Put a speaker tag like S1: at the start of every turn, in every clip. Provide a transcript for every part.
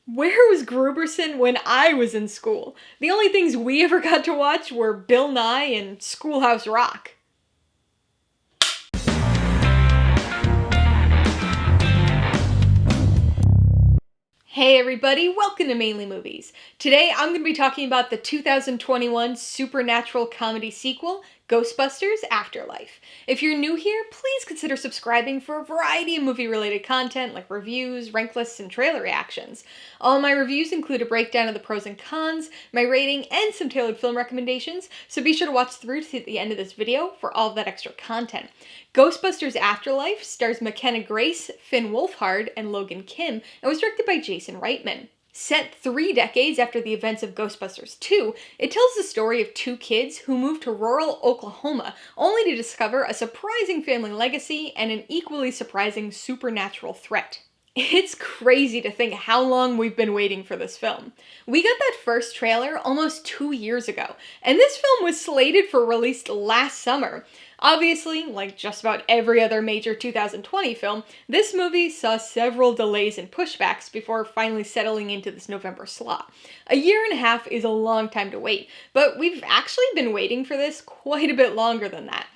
S1: Where was Gruberson when I was in school? The only things we ever got to watch were Bill Nye and Schoolhouse Rock. Hey everybody, welcome to Mainely Movies. Today I'm going to be talking about the 2021 supernatural comedy sequel, Ghostbusters Afterlife. If you're new here, please consider subscribing for a variety of movie-related content like reviews, rank lists, and trailer reactions. All my reviews include a breakdown of the pros and cons, my rating, and some tailored film recommendations, so be sure to watch through to the end of this video for all of that extra content. Ghostbusters Afterlife stars McKenna Grace, Finn Wolfhard, and Logan Kim, and was directed by Reitman. Set 3 decades after the events of Ghostbusters 2, it tells the story of 2 kids who move to rural Oklahoma only to discover a surprising family legacy and an equally surprising supernatural threat. It's crazy to think how long we've been waiting for this film. We got that first trailer almost 2 years ago, and this film was slated for release last summer. Obviously, like just about every other major 2020 film, this movie saw several delays and pushbacks before finally settling into this November slot. A year and a half is a long time to wait, but we've actually been waiting for this quite a bit longer than that.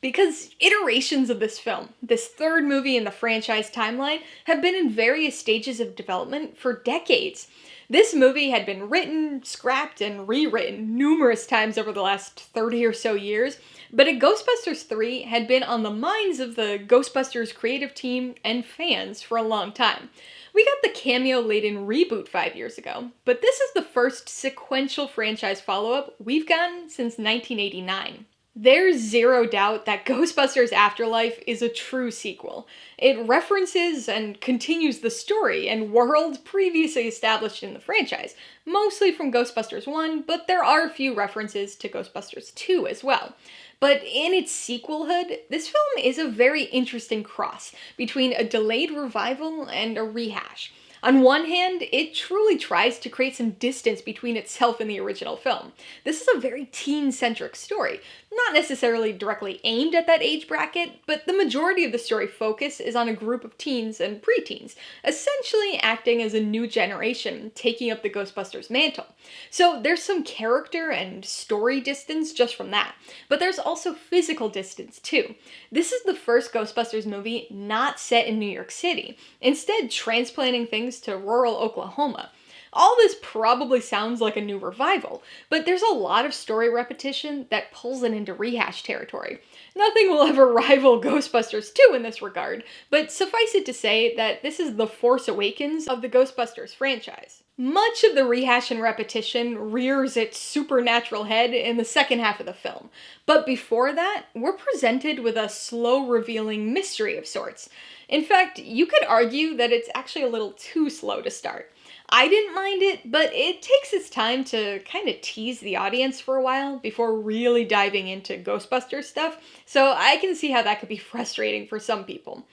S1: Because iterations of this film, this third movie in the franchise timeline, have been in various stages of development for decades. This movie had been written, scrapped, and rewritten numerous times over the last 30 or so years, but Ghostbusters 3 had been on the minds of the Ghostbusters creative team and fans for a long time. We got the cameo-laden reboot 5 years ago, but this is the first sequential franchise follow-up we've gotten since 1989. There's zero doubt that Ghostbusters Afterlife is a true sequel. It references and continues the story and world previously established in the franchise, mostly from Ghostbusters 1, but there are a few references to Ghostbusters 2 as well. But in its sequelhood, this film is a very interesting cross between a delayed revival and a rehash. On one hand, it truly tries to create some distance between itself and the original film. This is a very teen-centric story, not necessarily directly aimed at that age bracket, but the majority of the story focus is on a group of teens and preteens, essentially acting as a new generation, taking up the Ghostbusters mantle. So there's some character and story distance just from that, but there's also physical distance too. This is the first Ghostbusters movie not set in New York City, instead transplanting things to rural Oklahoma. All this probably sounds like a new revival, but there's a lot of story repetition that pulls it into rehash territory. Nothing will ever rival Ghostbusters 2 in this regard, but suffice it to say that this is the Force Awakens of the Ghostbusters franchise. Much of the rehash and repetition rears its supernatural head in the second half of the film, but before that, we're presented with a slow revealing mystery of sorts. In fact, you could argue that it's actually a little too slow to start. I didn't mind it, but it takes its time to kind of tease the audience for a while before really diving into Ghostbusters stuff, so I can see how that could be frustrating for some people.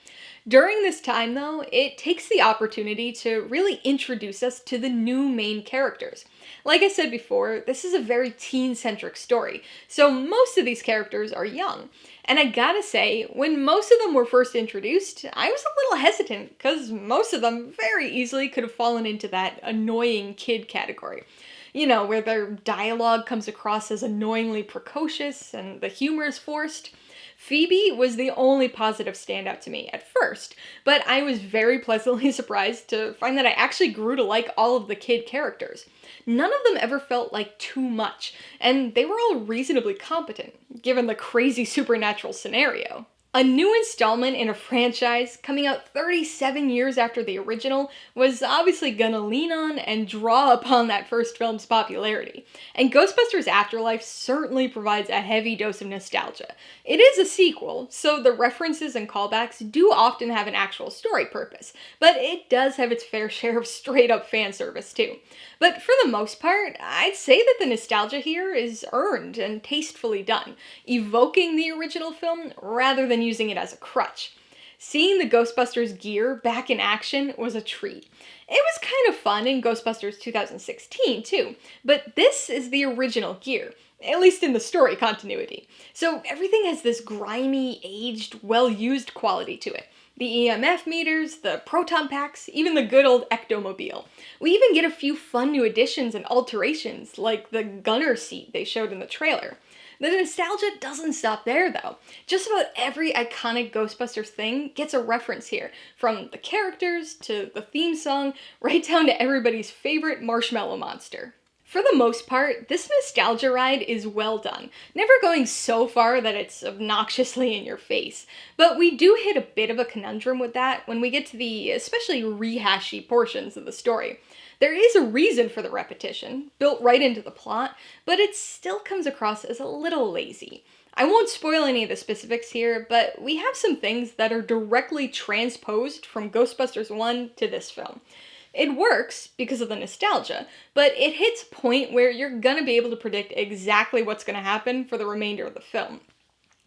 S1: During this time, though, it takes the opportunity to really introduce us to the new main characters. Like I said before, this is a very teen-centric story, so most of these characters are young. And I gotta say, when most of them were first introduced, I was a little hesitant, because most of them very easily could have fallen into that annoying kid category. You know, where their dialogue comes across as annoyingly precocious and the humor is forced. Phoebe was the only positive standout to me at first, but I was very pleasantly surprised to find that I actually grew to like all of the kid characters. None of them ever felt like too much, and they were all reasonably competent, given the crazy supernatural scenario. A new installment in a franchise, coming out 37 years after the original, was obviously gonna lean on and draw upon that first film's popularity. And Ghostbusters Afterlife certainly provides a heavy dose of nostalgia. It is a sequel, so the references and callbacks do often have an actual story purpose, but it does have its fair share of straight-up fan service too. But for the most part, I'd say that the nostalgia here is earned and tastefully done, evoking the original film rather than using it as a crutch. Seeing the Ghostbusters gear back in action was a treat. It was kind of fun in Ghostbusters 2016 too, but this is the original gear, at least in the story continuity. So everything has this grimy, aged, well-used quality to it. The EMF meters, the proton packs, even the good old ectomobile. We even get a few fun new additions and alterations, like the gunner seat they showed in the trailer. The nostalgia doesn't stop there, though. Just about every iconic Ghostbusters thing gets a reference here, from the characters to the theme song, right down to everybody's favorite marshmallow monster. For the most part, this nostalgia ride is well done, never going so far that it's obnoxiously in your face. But we do hit a bit of a conundrum with that when we get to the especially rehashy portions of the story. There is a reason for the repetition, built right into the plot, but it still comes across as a little lazy. I won't spoil any of the specifics here, but we have some things that are directly transposed from Ghostbusters 1 to this film. It works because of the nostalgia, but it hits a point where you're gonna be able to predict exactly what's gonna happen for the remainder of the film.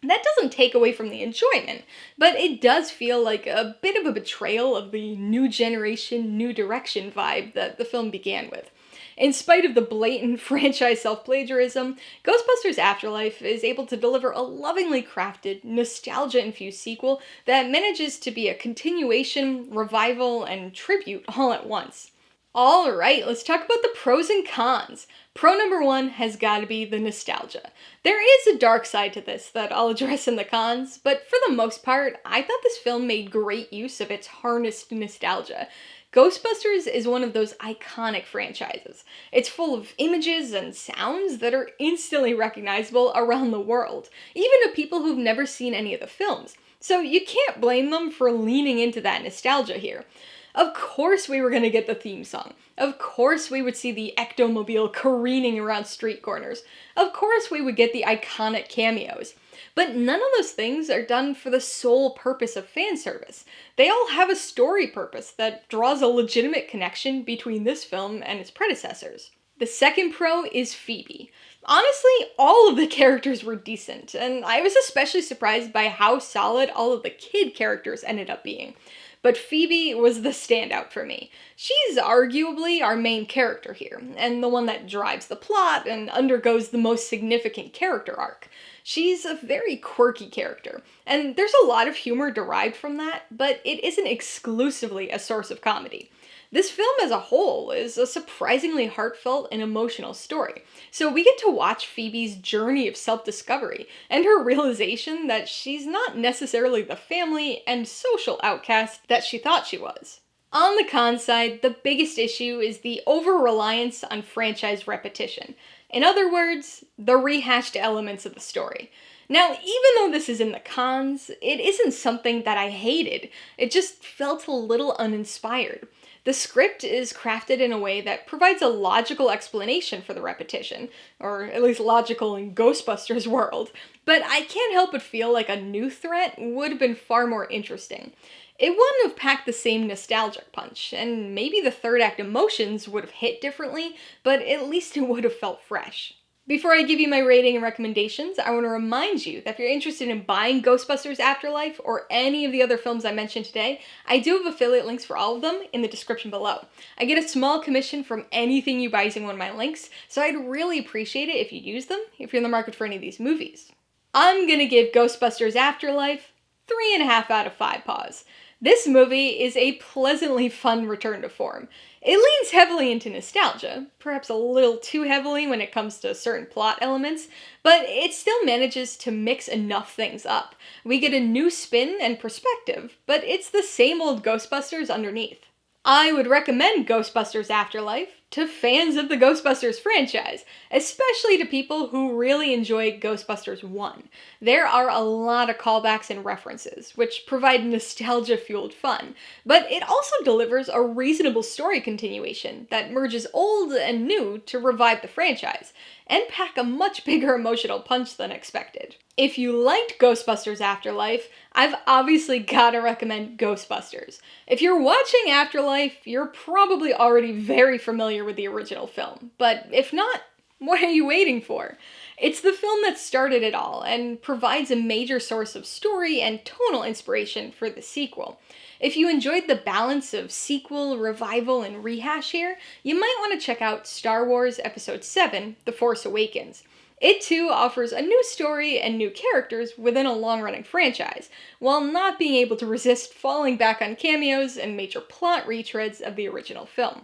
S1: That doesn't take away from the enjoyment, but it does feel like a bit of a betrayal of the new generation, new direction vibe that the film began with. In spite of the blatant franchise self-plagiarism, Ghostbusters Afterlife is able to deliver a lovingly crafted, nostalgia-infused sequel that manages to be a continuation, revival, and tribute all at once. Alright, let's talk about the pros and cons. Pro number one has gotta be the nostalgia. There is a dark side to this that I'll address in the cons, but for the most part, I thought this film made great use of its harnessed nostalgia. Ghostbusters is one of those iconic franchises. It's full of images and sounds that are instantly recognizable around the world, even to people who've never seen any of the films. So you can't blame them for leaning into that nostalgia here. Of course we were going to get the theme song. Of course we would see the ectomobile careening around street corners. Of course we would get the iconic cameos. But none of those things are done for the sole purpose of fan service. They all have a story purpose that draws a legitimate connection between this film and its predecessors. The second pro is Phoebe. Honestly, all of the characters were decent, and I was especially surprised by how solid all of the kid characters ended up being. But Phoebe was the standout for me. She's arguably our main character here, and the one that drives the plot and undergoes the most significant character arc. She's a very quirky character, and there's a lot of humor derived from that, but it isn't exclusively a source of comedy. This film as a whole is a surprisingly heartfelt and emotional story, so we get to watch Phoebe's journey of self-discovery and her realization that she's not necessarily the family and social outcast that she thought she was. On the con side, the biggest issue is the over-reliance on franchise repetition. In other words, the rehashed elements of the story. Now, even though this is in the cons, it isn't something that I hated. It just felt a little uninspired. The script is crafted in a way that provides a logical explanation for the repetition, or at least logical in Ghostbusters' world, but I can't help but feel like a new threat would have been far more interesting. It wouldn't have packed the same nostalgic punch, and maybe the third act emotions would have hit differently, but at least it would have felt fresh. Before I give you my rating and recommendations, I want to remind you that if you're interested in buying Ghostbusters Afterlife or any of the other films I mentioned today, I do have affiliate links for all of them in the description below. I get a small commission from anything you buy using one of my links, so I'd really appreciate it if you use them if you're in the market for any of these movies. I'm gonna give Ghostbusters Afterlife 3.5 out of 5 paws. This movie is a pleasantly fun return to form. It leans heavily into nostalgia, perhaps a little too heavily when it comes to certain plot elements, but it still manages to mix enough things up. We get a new spin and perspective, but it's the same old Ghostbusters underneath. I would recommend Ghostbusters Afterlife to fans of the Ghostbusters franchise, especially to people who really enjoy Ghostbusters 1. There are a lot of callbacks and references, which provide nostalgia-fueled fun, but it also delivers a reasonable story continuation that merges old and new to revive the franchise, and pack a much bigger emotional punch than expected. If you liked Ghostbusters Afterlife, I've obviously gotta recommend Ghostbusters. If you're watching Afterlife, you're probably already very familiar with the original film, but if not, what are you waiting for? It's the film that started it all, and provides a major source of story and tonal inspiration for the sequel. If you enjoyed the balance of sequel, revival, and rehash here, you might want to check out Star Wars Episode 7, The Force Awakens. It too offers a new story and new characters within a long-running franchise, while not being able to resist falling back on cameos and major plot retreads of the original film.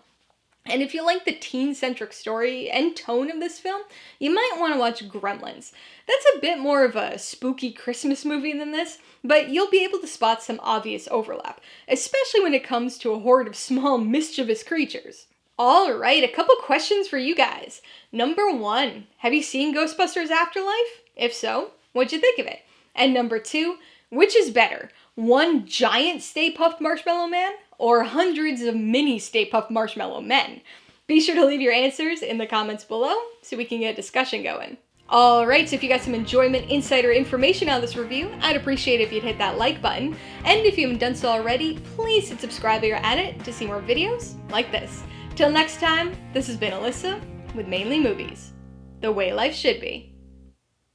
S1: And if you like the teen-centric story and tone of this film, you might want to watch Gremlins. That's a bit more of a spooky Christmas movie than this, but you'll be able to spot some obvious overlap, especially when it comes to a horde of small, mischievous creatures. Alright, a couple questions for you guys. Number 1, have you seen Ghostbusters Afterlife? If so, what'd you think of it? And number 2, which is better, one giant Stay Puft Marshmallow Man or hundreds of mini Stay Puft Marshmallow Men? Be sure to leave your answers in the comments below so we can get a discussion going. Alright, so if you got some enjoyment, insight, or information out of this review, I'd appreciate it if you'd hit that like button. And if you haven't done so already, please hit subscribe while you're at it to see more videos like this. Till next time, this has been Alyssa with Mainely Movies, the way life should be.